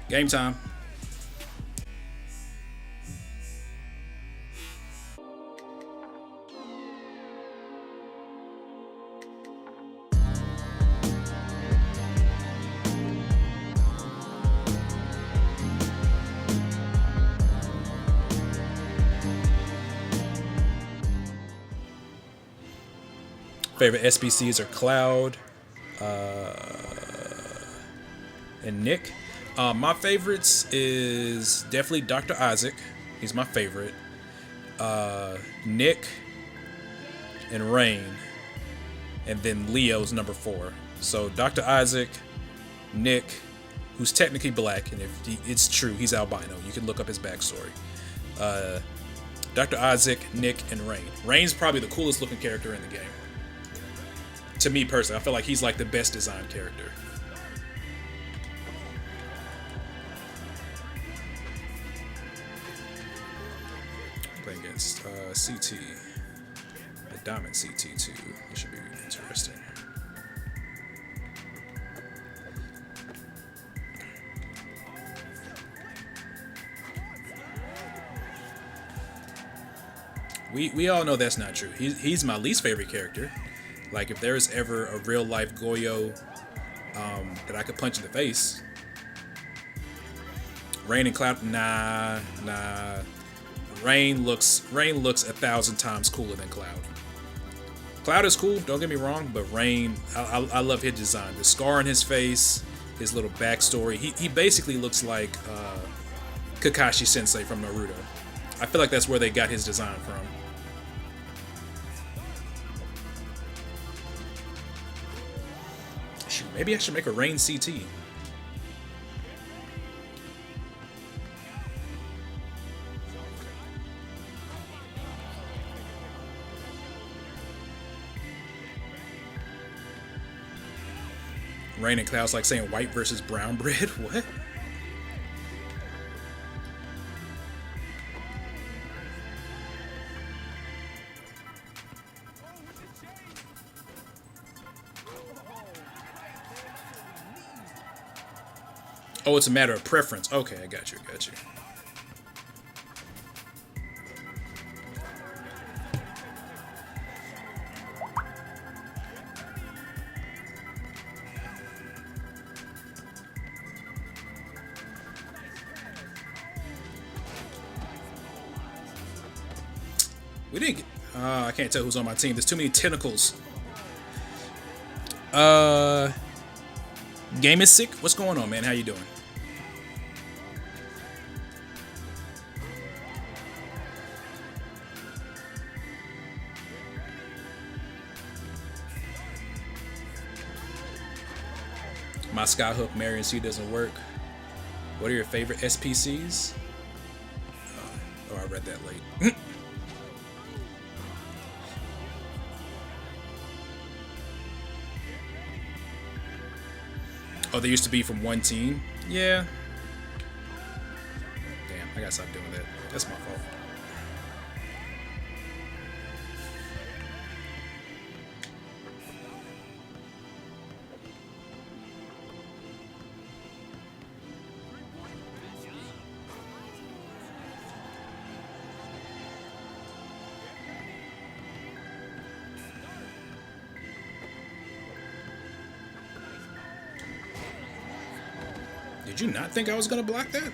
Game time. Favorite SBCs are Cloud and Nick. My favorites is definitely Dr. Isaac. He's my favorite. Nick and Rain. And then Leo's number 4. So Dr. Isaac, Nick, who's technically black, and if it's true, he's albino. You can look up his backstory. Dr. Isaac, Nick, and Rain. Rain's probably the coolest looking character in the game. To me personally, I feel like he's like the best designed character. Playing against CT, the Diamond CT2. This should be interesting. We all know that's not true. He's my least favorite character. Like, if there's ever a real life Goyo that I could punch in the face, Rain and Cloud, nah. Rain looks 1,000 times cooler than Cloud. Cloud is cool, don't get me wrong, but Rain, I love his design. The scar on his face, his little backstory. He basically looks like Kakashi Sensei from Naruto. I feel like that's where they got his design from. Maybe I should make a Rain CT. Rain and Cloud's like saying white versus brown bread. What? Oh, it's a matter of preference. Okay, I got you. We didn't get... I can't tell who's on my team. There's too many tentacles. Game is sick. What's going on, man? How you doing? My Skyhook Marion C doesn't work. What are your favorite SPCs? Oh, I read that late. Oh, they used to be from one team? Yeah. Damn, I gotta stop doing that. That's my fault. Did you not think I was gonna block that?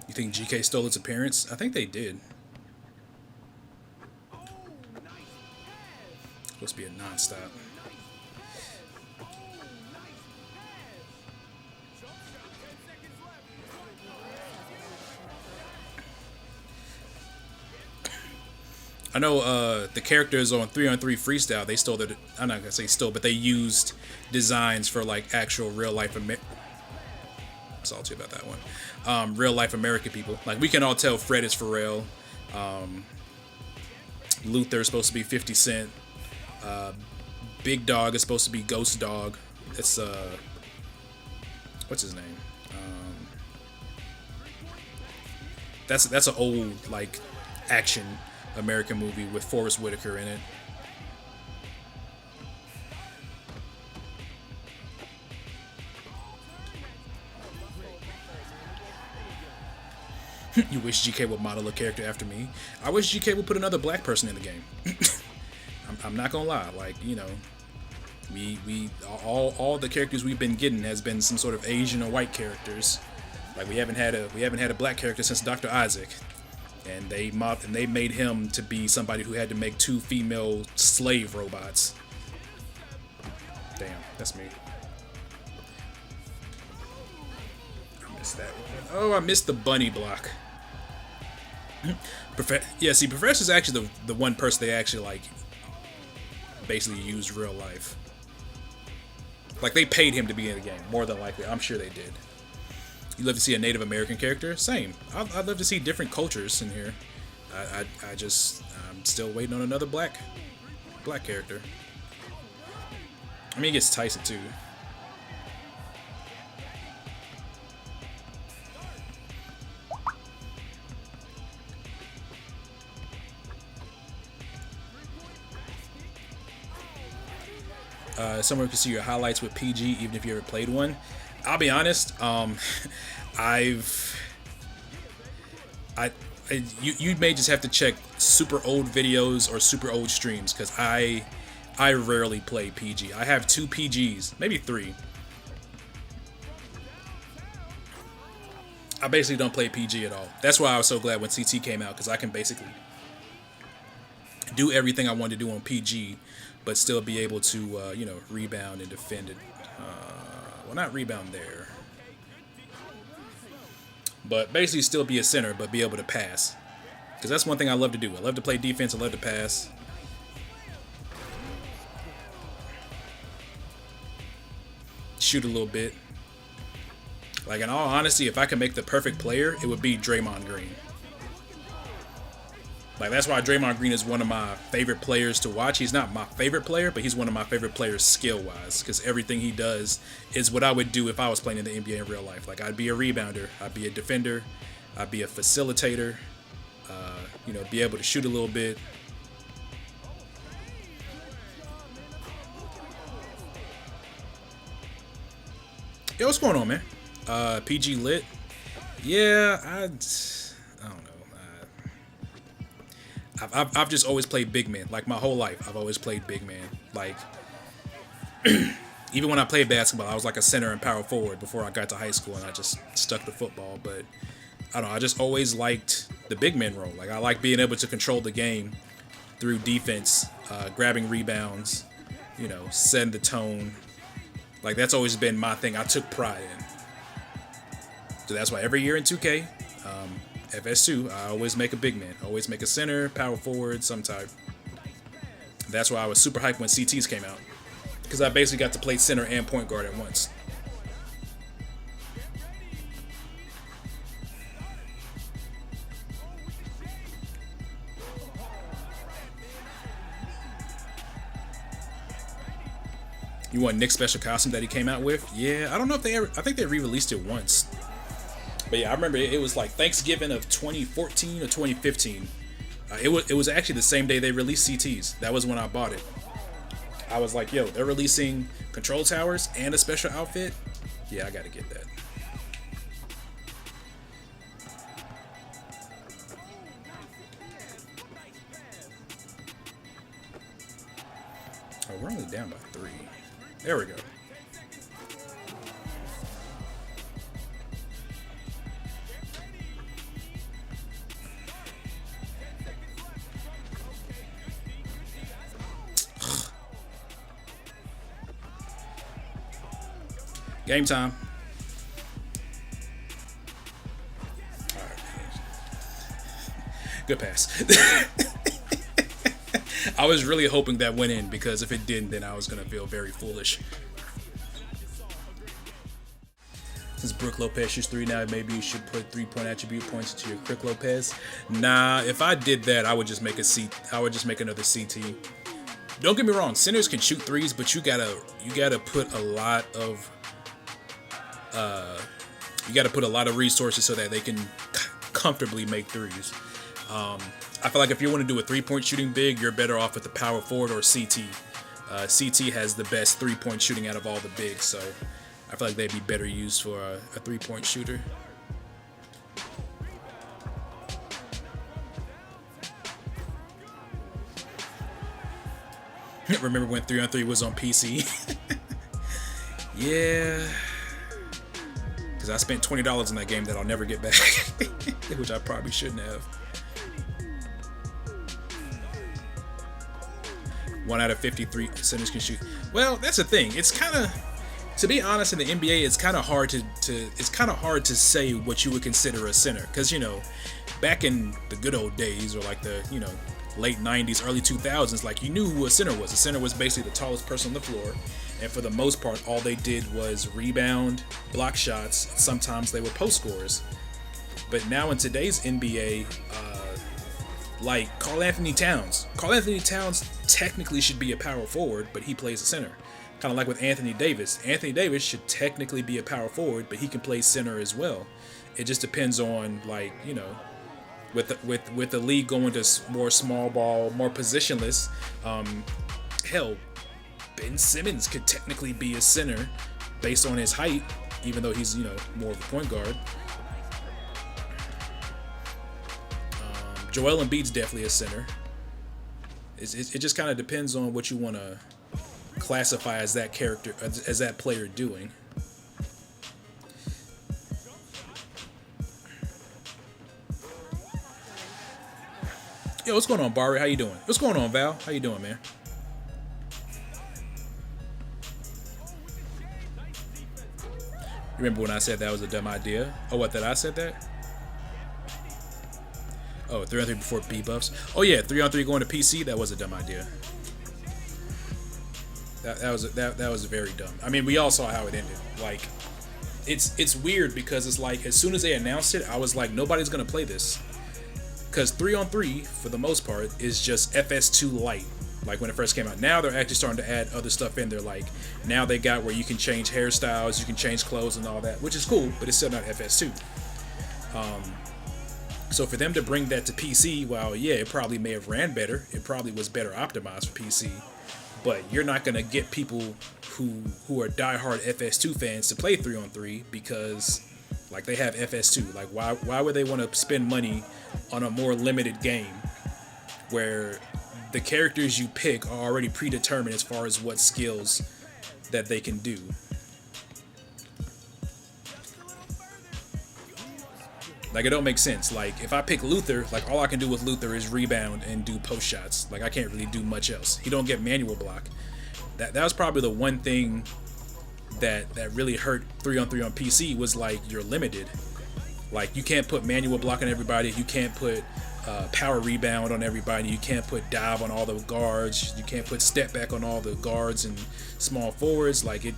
You think GK stole its appearance? I think they did. Supposed to be a non-stop. I know the characters on 3-on-3 Freestyle, they stole the... I'm not going to say stole, but they used designs for, like, actual real-life... Salty about that one. Real-life American people. Like, we can all tell Fred is Pharrell. Luther is supposed to be 50 Cent. Big Dog is supposed to be Ghost Dog. It's, what's his name? That's an old, like, action American movie with Forrest Whitaker in it. You wish GK would model a character after me. I wish GK would put another black person in the game. I'm not gonna lie, like, you know, we all the characters we've been getting has been some sort of Asian or white characters. Like we haven't had a black character since Dr. Isaac, and they made him to be somebody who had to make 2 female slave robots. Damn, that's me. I missed that. Oh, I missed the bunny block. Yeah, see, Professor's actually the one person they actually like basically used real life. Like they paid him to be in the game, more than likely. I'm sure they did. You love to see a Native American character? Same. I'd love to see different cultures in here. I'm still waiting on another black character. I mean, it gets Tyson too. Someone can see your highlights with PG, even if you ever played one. I'll be honest. You may just have to check super old videos or super old streams, because I rarely play PG. I have 2 PGs, maybe 3. I basically don't play PG at all. That's why I was so glad when CT came out, because I can basically do everything I want to do on PG, but still be able to, you know, rebound and defend it. Well, not rebound there, but basically still be a center, but be able to pass. Because that's one thing I love to do. I love to play defense. I love to pass. Shoot a little bit. Like, in all honesty, if I could make the perfect player, it would be Draymond Green. Like, that's why Draymond Green is one of my favorite players to watch. He's not my favorite player, but he's one of my favorite players skill-wise, because everything he does is what I would do if I was playing in the NBA in real life. Like, I'd be a rebounder, I'd be a defender, I'd be a facilitator, you know, be able to shoot a little bit. Yo, what's going on, man? PG lit? Yeah, I don't know. I've just always played big man. Like my whole life, I've always played big man. Like even when I played basketball, I was like a center and power forward before I got to high school, and I just stuck to football. But I don't know. I just always liked the big man role. Like I like being able to control the game through defense, grabbing rebounds, you know, setting the tone. Like that's always been my thing. I took pride in. So that's why every year in 2K. FS2, I always make a big man. Always make a center, power forward, some type. That's why I was super hyped when CTs came out, because I basically got to play center and point guard at once. You want Nick's special costume that he came out with? Yeah, I don't know if they ever. I think they re-released it once. But yeah, I remember it was like Thanksgiving of 2014 or 2015. It was actually the same day they released CTs. That was when I bought it. I was like, yo, they're releasing control towers and a special outfit? Yeah, I gotta get that. Oh, we're only down by 3. There we go. Game time. All right. Good pass. I was really hoping that went in, because if it didn't, then I was going to feel very foolish. Since Brook Lopez shoots 3 now, maybe you should put 3-point attribute points into your Crick Lopez. Nah, if I did that, I would just make another CT. Don't get me wrong, centers can shoot 3s, but you gotta put a lot of resources so that they can comfortably make 3s. I feel like if you want to do a 3-point shooting big, you're better off with the power forward or CT. CT has the best 3-point shooting out of all the bigs, so I feel like they'd be better used for a 3-point shooter. Remember when 3-on-3 was on PC? Yeah. Because I spent $20 in that game that I'll never get back. Which I probably shouldn't have. 1 out of 53 centers can shoot. Well, that's the thing. It's kind of, to be honest, in the NBA, it's kind of hard to say what you would consider a center, because back in the good old days, or like the late 90s, early 2000s, like you knew who a center was. A center was basically the tallest person on the floor, and for the most part, all they did was rebound, block shots. Sometimes they were post scorers. But now in today's NBA, like Karl Anthony Towns technically should be a power forward, but he plays a center. Kind of like with Anthony Davis. Anthony Davis should technically be a power forward, but he can play center as well. It just depends on, like, with the league going to more small ball, more positionless. Hell, Ben Simmons could technically be a center based on his height, even though he's more of a point guard. Joel Embiid's definitely a center. It just kind of depends on what you want to classify as that character, as that player doing. Yo, what's going on, Barry? How you doing? What's going on, Val? How you doing, man? Remember when I said that was a dumb idea? Oh, what, that I said that? Oh, 3-on-3 before B buffs. Oh yeah, 3-on-3 going to PC. That was a dumb idea. That was very dumb. I mean, we all saw how it ended. Like, it's weird because it's like as soon as they announced it, I was like, nobody's gonna play this, because 3-on-3 for the most part is just FS2 light. Like when it first came out. Now they're actually starting to add other stuff in there. Like now they got where you can change hairstyles, you can change clothes and all that, which is cool, but it's still not FS2. So for them to bring that to PC, well, yeah, it probably may have ran better. It probably was better optimized for PC. But you're not going to get people who are diehard FS2 fans to play 3-on-3 because, like, they have FS2. Like, why would they want to spend money on a more limited game where the characters you pick are already predetermined as far as what skills that they can do? Like, it don't make sense. Like, if I pick Luther, like, all I can do with Luther is rebound and do post shots. Like, I can't really do much else. He don't get manual block. That was probably the one thing that really hurt 3-on-3 on PC was, like, you're limited. Like, you can't put manual block on everybody. You can't put power rebound on everybody. You can't put dive on all the guards. You can't put step back on all the guards and small forwards. Like, it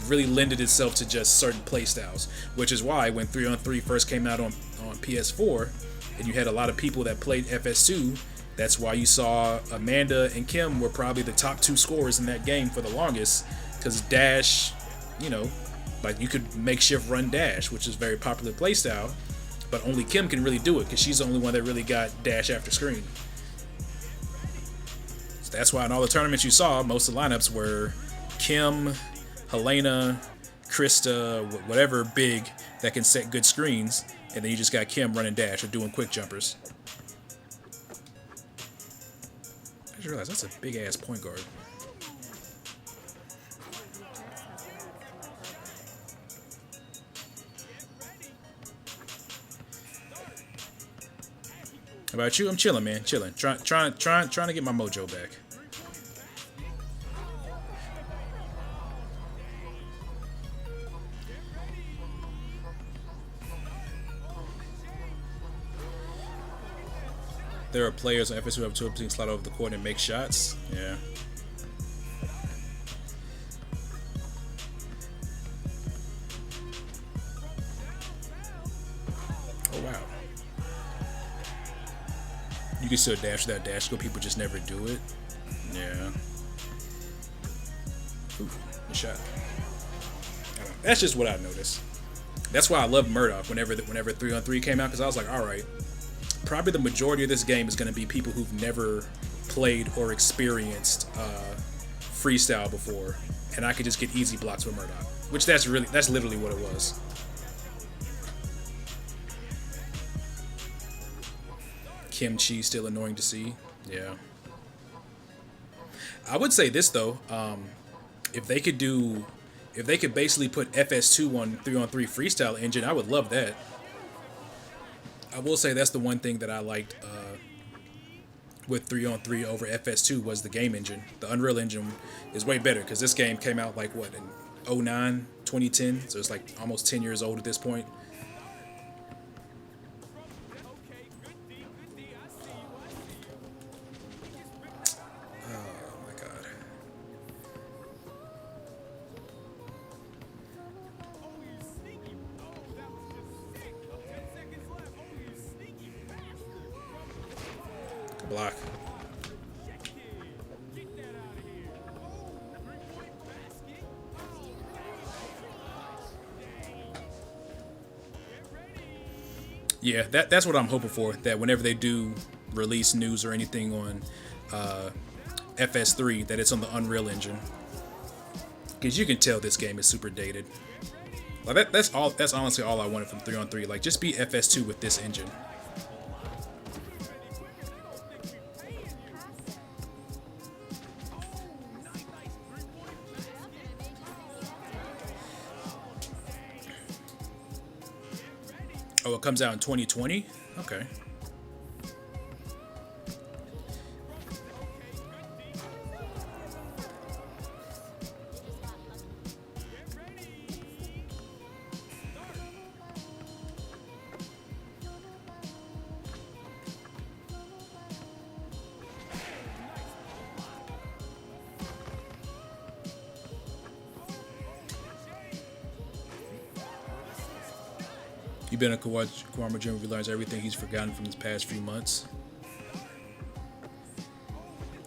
really lended itself to just certain play styles, which is why when 3-on-3 first came out on PS4 and you had a lot of people that played FS2, that's why you saw Amanda and Kim were probably the top 2 scorers in that game for the longest, because Dash, like you could makeshift run Dash, which is a very popular play style, but only Kim can really do it because she's the only one that really got Dash after screen. So that's why in all the tournaments you saw, most of the lineups were Kim, Helena, Krista, whatever big that can set good screens, and then you just got Kim running Dash or doing quick jumpers. I just realized that's a big ass point guard. How about you? I'm chilling, man. Chilling. Trying to get my mojo back. There are players on FS who have 2 slide over the court and make shots. Yeah. Oh wow. You can still dash that dash go. People just never do it. Yeah. Ooh, good shot. That's just what I noticed. That's why I love Murdoch whenever 3-on-3 came out, because I was like, all right. Probably the majority of this game is going to be people who've never played or experienced freestyle before, and I could just get easy blocks with Murdoch, which that's literally what it was. Kim Chi still annoying to see. Yeah. I would say this though, if they could do, if they could basically put FS2 on 3-on-3 freestyle engine, I would love that. I will say that's the one thing that I liked with 3-on-3 over FS2 was the game engine. The Unreal Engine is way better because this game came out like what in 09, 2010, so it's like almost 10 years old at this point. Oh my god. Block. Yeah, that's what I'm hoping for. That whenever they do release news or anything on FS3, that it's on the Unreal Engine, because you can tell this game is super dated. Like that's all. That's honestly all I wanted from 3-on-3. Like just be FS2 with this engine. Oh, it comes out in 2020? Okay. You've been a Kawama Jim who learns everything he's forgotten from his past few months.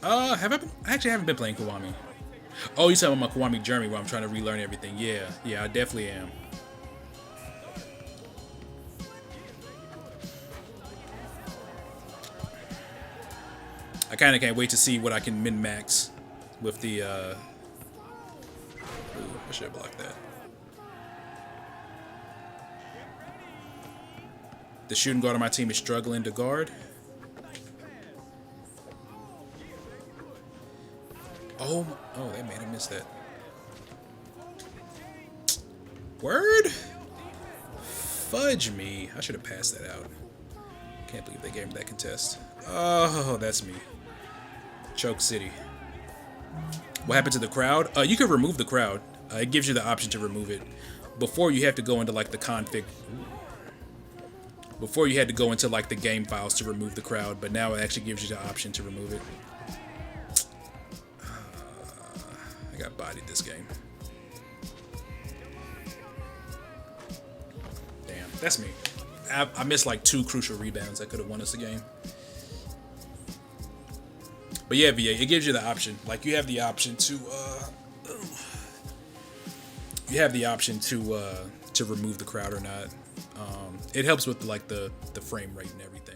Have I been? I actually haven't been playing Kiwami. Oh, you talking about my Kiwami journey where I'm trying to relearn everything. Yeah, I definitely am. I kind of can't wait to see what I can min-max with the, Ooh, I should have blocked that. The shooting guard on my team is struggling to guard. Oh, they made him miss that. Word? Fudge me. I should have passed that out. Can't believe they gave me that contest. Oh, that's me. Choke City. What happened to the crowd? You can remove the crowd. It gives you the option to remove it. Before you have to go into like the config. Before you had to go into like the game files to remove the crowd, but now it actually gives you the option to remove it. I got bodied this game. Damn, that's me. I missed like 2 crucial rebounds that could have won us the game. But yeah, VA, it gives you the option. Like you have the option to remove the crowd or not. It helps with like the frame rate and everything.